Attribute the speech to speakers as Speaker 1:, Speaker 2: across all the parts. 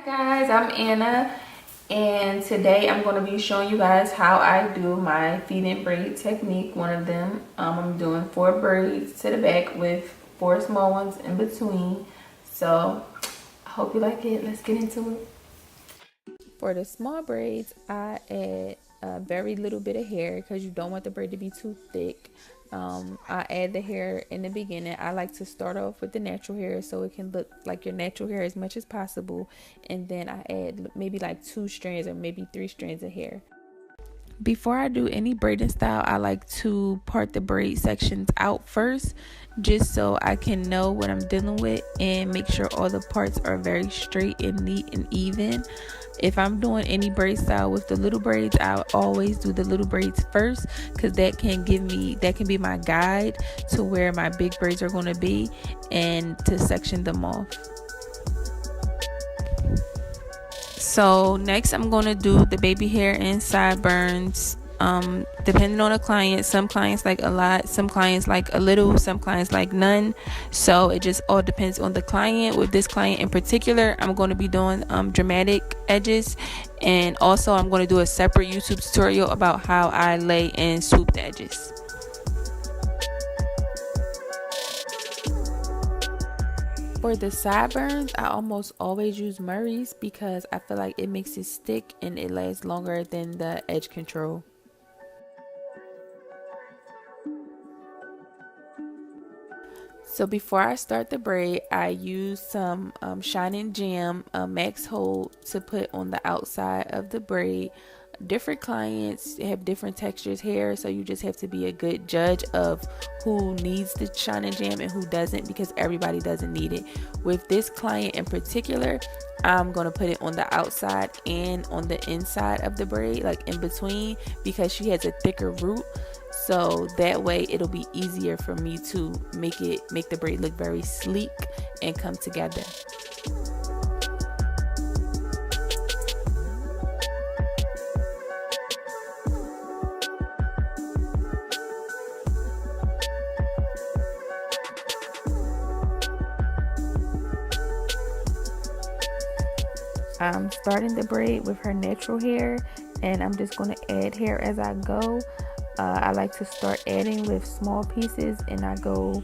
Speaker 1: Guys, I'm Anna, and today I'm going to be showing you guys how I do my feed and braid technique. One of them, I'm doing 4 braids to the back with 4 small ones in between. So I hope you like it. Let's get into it. For the small braids, I add a very little bit of hair because you don't want the braid to be too thick. I add the hair in the beginning. I like to start off with the natural hair so it can look like your natural hair as much as possible, and then I add maybe like 2 strands or maybe 3 strands of hair. Before I do any braiding style, I like to part the braid sections out first, just so I can know what I'm dealing with and make sure all the parts are very straight and neat and even. If I'm doing any braid style with the little braids, I always do the little braids first, because that can be my guide to where my big braids are going to be and to section them off. So next I'm going to do the baby hair and sideburns. Depending on the client, some clients like a lot, some clients like a little, some clients like none. So it just all depends on the client. With this client in particular, I'm going to be doing dramatic edges, and also I'm going to do a separate YouTube tutorial about how I lay and swoop the edges. For the sideburns, I almost always use Murray's because I feel like it makes it stick and it lasts longer than the edge control. So before I start the braid, I use some Shine Jam Max Hold to put on the outside of the braid. Different clients have different textures hair, so you just have to be a good judge of who needs the Shine Jam and who doesn't, because everybody doesn't need it. With this client in particular, I'm going to put it on the outside and on the inside of the braid, like in between, because she has a thicker root. So that way it'll be easier for me to make the braid look very sleek and come together. I'm starting the braid with her natural hair, and I'm just going to add hair as I go. I like to start adding with small pieces, and I go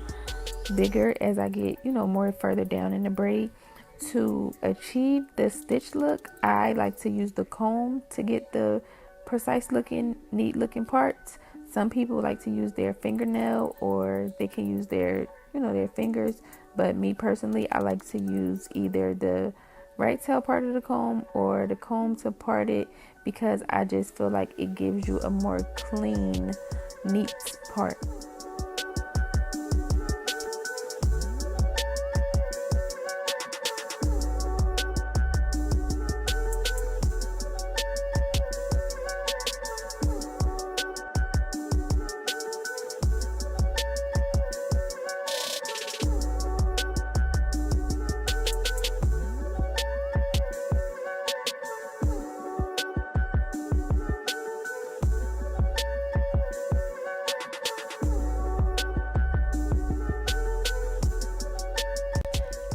Speaker 1: bigger as I get, more further down in the braid. To achieve the stitch look, I like to use the comb to get the precise looking, neat looking parts. Some people like to use their fingernail, or they can use their fingers. But me personally, I like to use either the right tail part of the comb or the comb to part it, because I just feel like it gives you a more clean, neat part.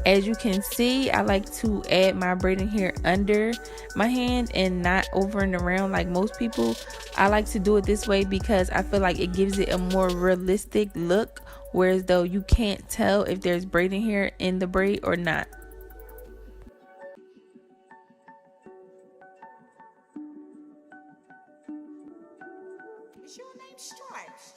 Speaker 1: As you can see, I like to add my braiding hair under my hand and not over and around like most people. I like to do it this way because I feel like it gives it a more realistic look, whereas though you can't tell if there's braiding hair in the braid or not.
Speaker 2: Is your name Stripes?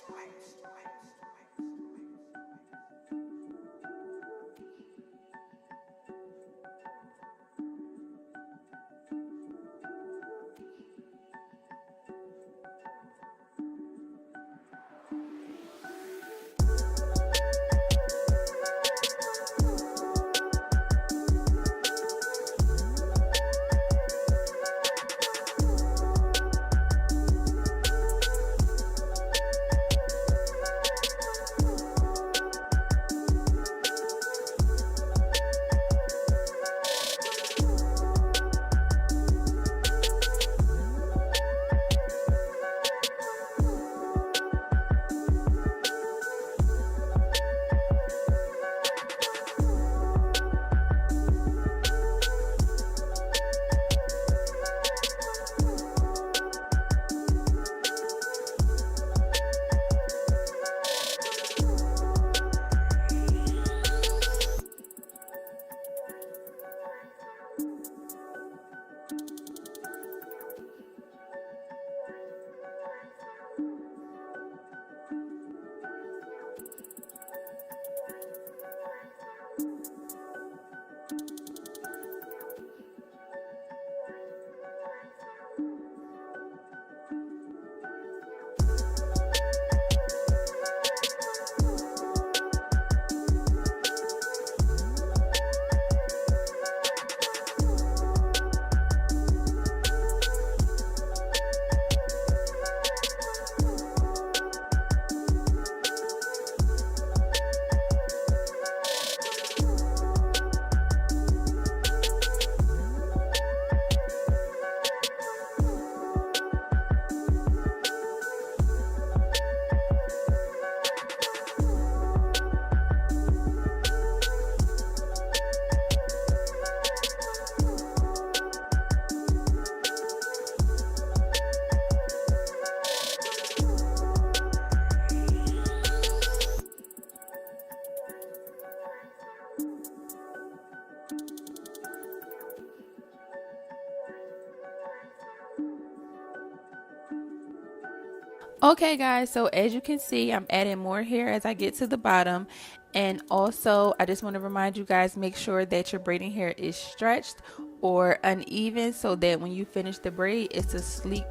Speaker 1: Okay guys, so as you can see, I'm adding more hair as I get to the bottom. And also, I just want to remind you guys, make sure that your braiding hair is stretched or uneven so that when you finish the braid, it's a sleek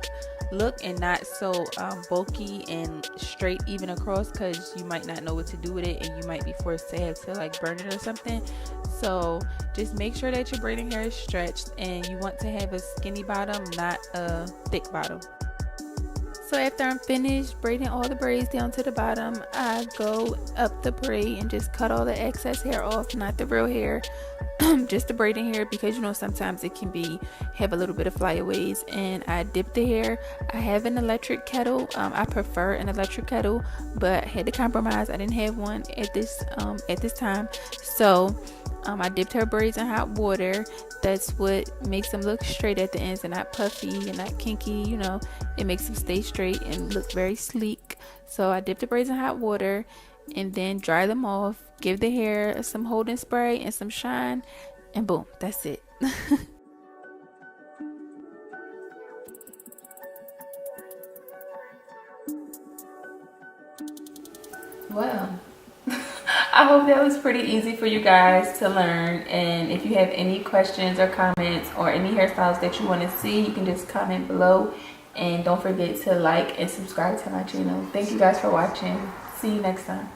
Speaker 1: look and not so bulky and straight even across, because you might not know what to do with it and you might be forced to have to like burn it or something. So just make sure that your braiding hair is stretched, and you want to have a skinny bottom, not a thick bottom. So after I'm finished braiding all the braids down to the bottom, I go up the braid and just cut all the excess hair off, not the real hair, just the braiding hair, because you know sometimes it can be have a little bit of flyaways. And I dip the hair. I have an electric kettle. I prefer an electric kettle, but I had to compromise. I didn't have one at this time, so I dipped her braids in hot water. That's what makes them look straight at the ends and not puffy and not kinky. You know, it makes them stay straight and look very sleek. So I dipped the braids in hot water and then dry them off. Give the hair some holding spray and some shine, and boom, that's it. Well, I hope that was pretty easy for you guys to learn. And if you have any questions or comments or any hairstyles that you want to see, you can just comment below. And don't forget to like and subscribe to my channel. Thank you guys for watching. See you next time.